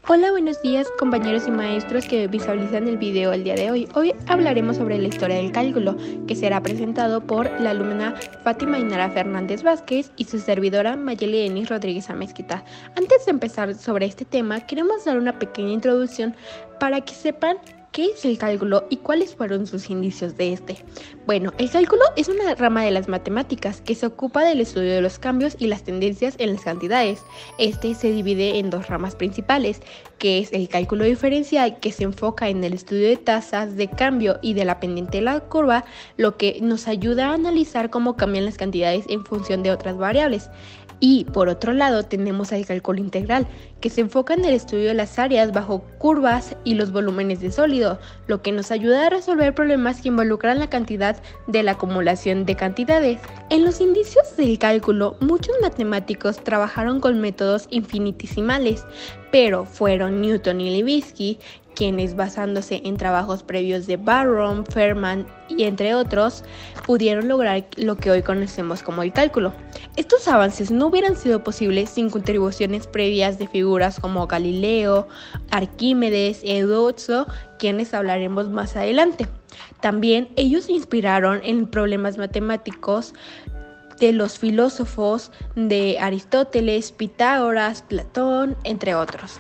Hola, buenos días compañeros y maestros que visualizan el video el día de hoy. Hoy hablaremos sobre la historia del cálculo, que será presentado por la alumna Fátima Inara Fernández Vázquez y su servidora Mayeli Denis Rodríguez Amezquita. Antes de empezar sobre este tema, queremos dar una pequeña introducción para que sepan ¿qué es el cálculo y cuáles fueron sus indicios de este? Bueno, el cálculo es una rama de las matemáticas que se ocupa del estudio de los cambios y las tendencias en las cantidades. Este se divide en dos ramas principales, que es el cálculo diferencial, que se enfoca en el estudio de tasas de cambio y de la pendiente de la curva, lo que nos ayuda a analizar cómo cambian las cantidades en función de otras variables. Y por otro lado tenemos el cálculo integral, que se enfoca en el estudio de las áreas bajo curvas y los volúmenes de sólido, lo que nos ayuda a resolver problemas que involucran la cantidad de la acumulación de cantidades. En los indicios del cálculo, muchos matemáticos trabajaron con métodos infinitesimales, pero fueron Newton y Levitsky quienes, basándose en trabajos previos de Barron, Feynman y entre otros, pudieron lograr lo que hoy conocemos como el cálculo. Estos avances no hubieran sido posibles sin contribuciones previas de figuras como Galileo, Arquímedes y Eudozzo, quienes hablaremos más adelante. También ellos se inspiraron en problemas matemáticos de los filósofos de Aristóteles, Pitágoras, Platón, entre otros.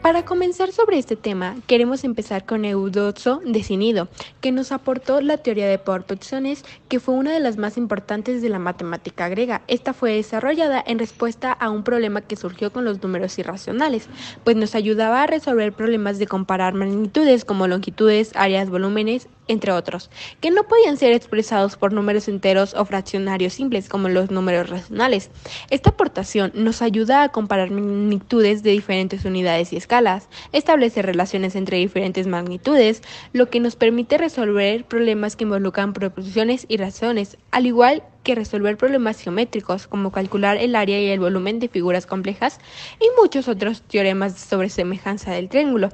Para comenzar sobre este tema, queremos empezar con Eudozzo de Cnido, que nos aportó la teoría de proporciones, que fue una de las más importantes de la matemática griega. Esta fue desarrollada en respuesta a un problema que surgió con los números irracionales, pues nos ayudaba a resolver problemas de comparar magnitudes como longitudes, áreas, volúmenes, entre otros, que no podían ser expresados por números enteros o fraccionarios simples como los números racionales. Esta aportación nos ayuda a comparar magnitudes de diferentes unidades y escalas, establece relaciones entre diferentes magnitudes, lo que nos permite resolver problemas que involucran proporciones y razones, al igual que resolver problemas geométricos como calcular el área y el volumen de figuras complejas y muchos otros teoremas sobre semejanza del triángulo.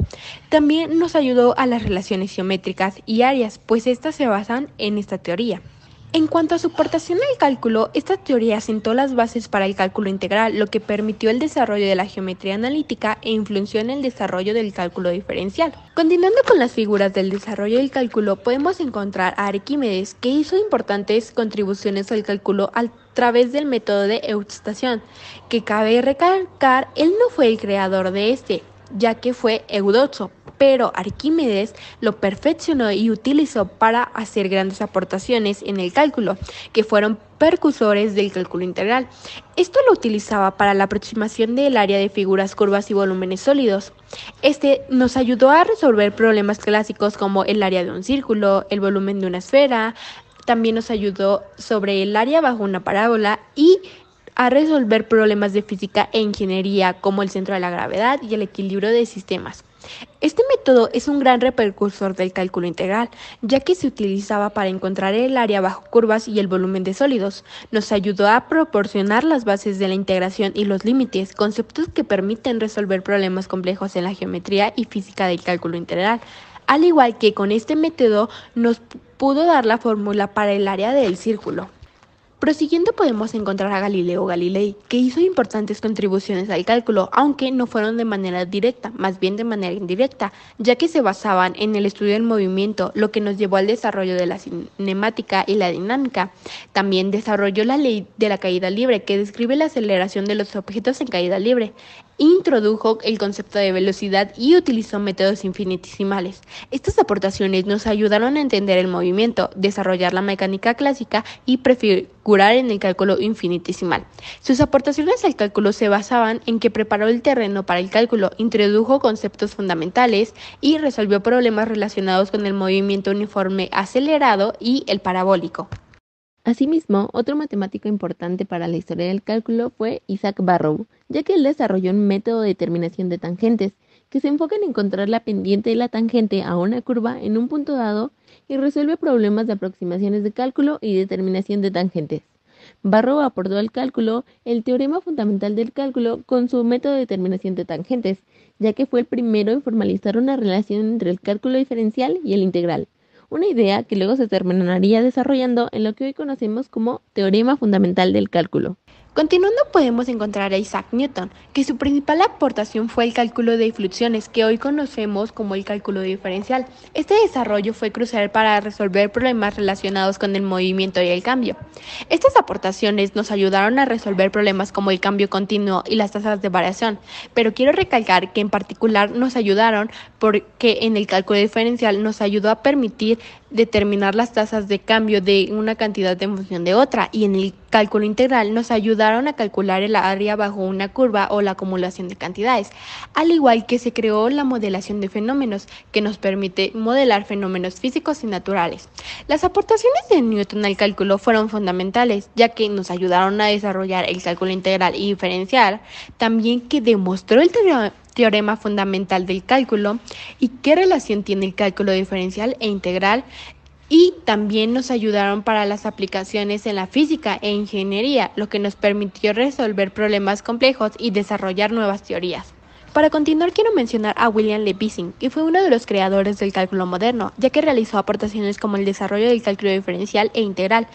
También nos ayudó a las relaciones geométricas y áreas, pues estas se basan en esta teoría. En cuanto a su aportación al cálculo, esta teoría sentó las bases para el cálculo integral, lo que permitió el desarrollo de la geometría analítica e influyó en el desarrollo del cálculo diferencial. Continuando con las figuras del desarrollo del cálculo, podemos encontrar a Arquímedes, que hizo importantes contribuciones al cálculo a través del método de Eustación, que cabe recalcar, él no fue el creador de este, ya que fue Eudozzo, pero Arquímedes lo perfeccionó y utilizó para hacer grandes aportaciones en el cálculo, que fueron precursores del cálculo integral. Esto lo utilizaba para la aproximación del área de figuras, curvas y volúmenes sólidos. Este nos ayudó a resolver problemas clásicos como el área de un círculo, el volumen de una esfera, también nos ayudó sobre el área bajo una parábola y a resolver problemas de física e ingeniería como el centro de la gravedad y el equilibrio de sistemas. Este método es un gran precursor del cálculo integral, ya que se utilizaba para encontrar el área bajo curvas y el volumen de sólidos. Nos ayudó a proporcionar las bases de la integración y los límites, conceptos que permiten resolver problemas complejos en la geometría y física del cálculo integral. Al igual que con este método nos pudo dar la fórmula para el área del círculo. Prosiguiendo podemos encontrar a Galileo Galilei, que hizo importantes contribuciones al cálculo, aunque no fueron de manera directa, más bien de manera indirecta, ya que se basaban en el estudio del movimiento, lo que nos llevó al desarrollo de la cinemática y la dinámica. También desarrolló la ley de la caída libre, que describe la aceleración de los objetos en caída libre. Introdujo el concepto de velocidad y utilizó métodos infinitesimales. Estas aportaciones nos ayudaron a entender el movimiento, desarrollar la mecánica clásica y prefigurar en el cálculo infinitesimal. Sus aportaciones al cálculo se basaban en que preparó el terreno para el cálculo, introdujo conceptos fundamentales y resolvió problemas relacionados con el movimiento uniforme acelerado y el parabólico. Asimismo, otro matemático importante para la historia del cálculo fue Isaac Barrow, ya que él desarrolló un método de determinación de tangentes, que se enfoca en encontrar la pendiente de la tangente a una curva en un punto dado y resuelve problemas de aproximaciones de cálculo y determinación de tangentes. Barrow aportó al cálculo el teorema fundamental del cálculo con su método de determinación de tangentes, ya que fue el primero en formalizar una relación entre el cálculo diferencial y el integral. Una idea que luego se terminaría desarrollando en lo que hoy conocemos como teorema fundamental del cálculo. Continuando podemos encontrar a Isaac Newton, que su principal aportación fue el cálculo de fluxiones, que hoy conocemos como el cálculo diferencial. Este desarrollo fue crucial para resolver problemas relacionados con el movimiento y el cambio. Estas aportaciones nos ayudaron a resolver problemas como el cambio continuo y las tasas de variación, pero quiero recalcar que en particular nos ayudaron porque en el cálculo diferencial nos ayudó a permitir determinar las tasas de cambio de una cantidad en función de otra, y en el cálculo integral nos ayudaron a calcular el área bajo una curva o la acumulación de cantidades, al igual que se creó la modelación de fenómenos, que nos permite modelar fenómenos físicos y naturales. Las aportaciones de Newton al cálculo fueron fundamentales, ya que nos ayudaron a desarrollar el cálculo integral y diferencial, también que demostró el teorema fundamental del cálculo y qué relación tiene el cálculo diferencial e integral, y también nos ayudaron para las aplicaciones en la física e ingeniería, lo que nos permitió resolver problemas complejos y desarrollar nuevas teorías. Para continuar, quiero mencionar a William Levy-Ising, que fue uno de los creadores del cálculo moderno, ya que realizó aportaciones como el desarrollo del cálculo diferencial e integral.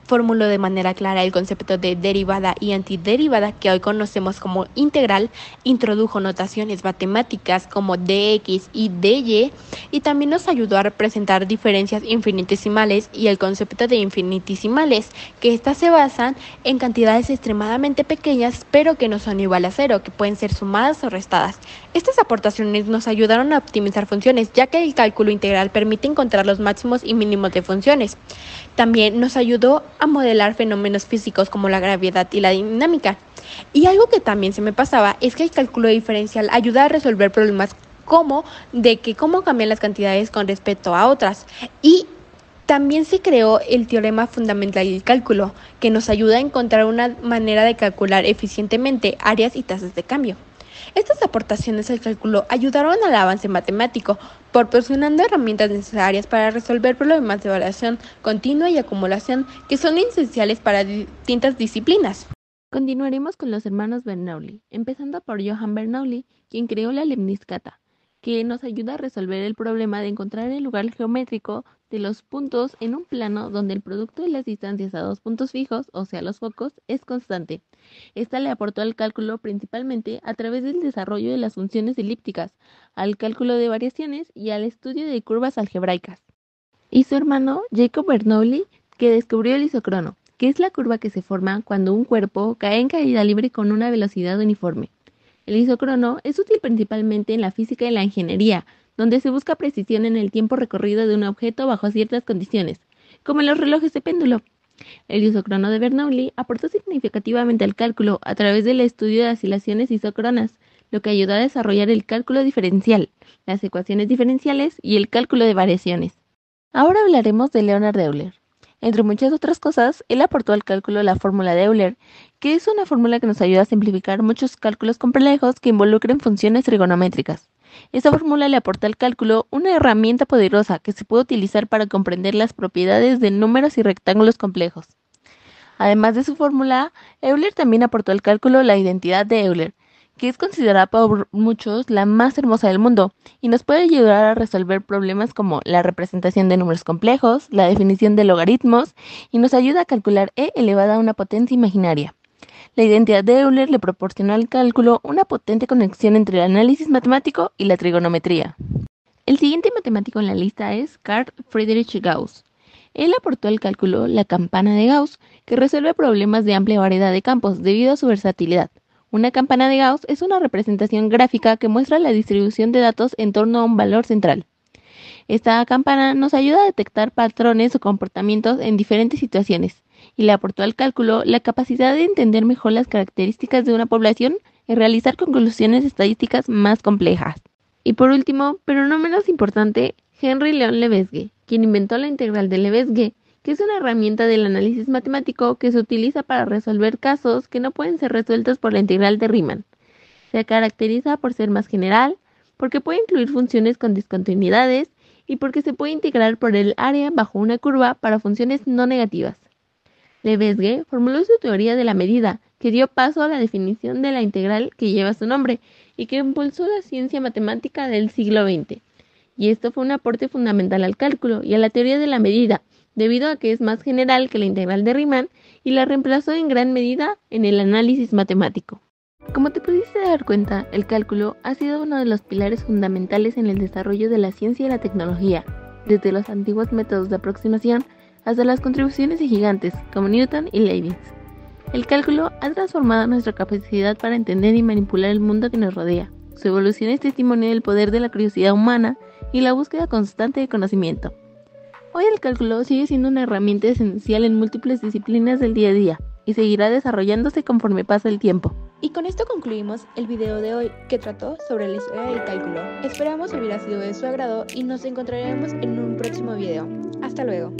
Formuló de manera clara el concepto de derivada y antiderivada, que hoy conocemos como integral, introdujo notaciones matemáticas como dx y dy, y también nos ayudó a representar diferencias infinitesimales y el concepto de infinitesimales, que estas se basan en cantidades extremadamente pequeñas pero que no son igual a cero, que pueden ser sumadas o restadas. Estas aportaciones nos ayudaron a optimizar funciones, ya que el cálculo integral permite encontrar los máximos y mínimos de funciones. También nos ayudó a modelar fenómenos físicos como la gravedad y la dinámica. Y algo que también se me pasaba es que el cálculo diferencial ayuda a resolver problemas como de que cómo cambian las cantidades con respecto a otras. Y también se creó el teorema fundamental del cálculo, que nos ayuda a encontrar una manera de calcular eficientemente áreas y tasas de cambio. Estas aportaciones al cálculo ayudaron al avance matemático, proporcionando herramientas necesarias para resolver problemas de variación continua y acumulación que son esenciales para distintas disciplinas. Continuaremos con los hermanos Bernoulli, empezando por Johann Bernoulli, quien creó la lemniscata, que nos ayuda a resolver el problema de encontrar el lugar geométrico de los puntos en un plano donde el producto de las distancias a dos puntos fijos, o sea los focos, es constante. Esta le aportó al cálculo principalmente a través del desarrollo de las funciones elípticas, al cálculo de variaciones y al estudio de curvas algebraicas. Y su hermano Jacob Bernoulli, que descubrió el isócrono, que es la curva que se forma cuando un cuerpo cae en caída libre con una velocidad uniforme. El isócrono es útil principalmente en la física y la ingeniería, donde se busca precisión en el tiempo recorrido de un objeto bajo ciertas condiciones, como en los relojes de péndulo. El isócrono de Bernoulli aportó significativamente al cálculo a través del estudio de oscilaciones isócronas, lo que ayudó a desarrollar el cálculo diferencial, las ecuaciones diferenciales y el cálculo de variaciones. Ahora hablaremos de Leonhard Euler. Entre muchas otras cosas, él aportó al cálculo la fórmula de Euler, que es una fórmula que nos ayuda a simplificar muchos cálculos complejos que involucren funciones trigonométricas. Esta fórmula le aporta al cálculo una herramienta poderosa que se puede utilizar para comprender las propiedades de números y rectángulos complejos. Además de su fórmula, Euler también aportó al cálculo la identidad de Euler, que es considerada por muchos la más hermosa del mundo y nos puede ayudar a resolver problemas como la representación de números complejos, la definición de logaritmos, y nos ayuda a calcular e elevada a una potencia imaginaria. La identidad de Euler le proporcionó al cálculo una potente conexión entre el análisis matemático y la trigonometría. El siguiente matemático en la lista es Carl Friedrich Gauss. Él aportó al cálculo la campana de Gauss, que resuelve problemas de amplia variedad de campos debido a su versatilidad. Una campana de Gauss es una representación gráfica que muestra la distribución de datos en torno a un valor central. Esta campana nos ayuda a detectar patrones o comportamientos en diferentes situaciones y le aportó al cálculo la capacidad de entender mejor las características de una población y realizar conclusiones estadísticas más complejas. Y por último, pero no menos importante, Henry Leon Lebesgue, quien inventó la integral de Lebesgue, que es una herramienta del análisis matemático que se utiliza para resolver casos que no pueden ser resueltos por la integral de Riemann. Se caracteriza por ser más general, porque puede incluir funciones con discontinuidades y porque se puede integrar por el área bajo una curva para funciones no negativas. Lebesgue formuló su teoría de la medida, que dio paso a la definición de la integral que lleva su nombre y que impulsó la ciencia matemática del siglo XX. Y esto fue un aporte fundamental al cálculo y a la teoría de la medida, debido a que es más general que la integral de Riemann y la reemplazó en gran medida en el análisis matemático. Como te pudiste dar cuenta, el cálculo ha sido uno de los pilares fundamentales en el desarrollo de la ciencia y la tecnología, desde los antiguos métodos de aproximación hasta las contribuciones de gigantes como Newton y Leibniz. El cálculo ha transformado nuestra capacidad para entender y manipular el mundo que nos rodea. Su evolución es testimonio del poder de la curiosidad humana y la búsqueda constante de conocimiento. Hoy el cálculo sigue siendo una herramienta esencial en múltiples disciplinas del día a día y seguirá desarrollándose conforme pasa el tiempo. Y con esto concluimos el video de hoy que trató sobre la historia del cálculo. Esperamos hubiera sido de su agrado y nos encontraremos en un próximo video. Hasta luego.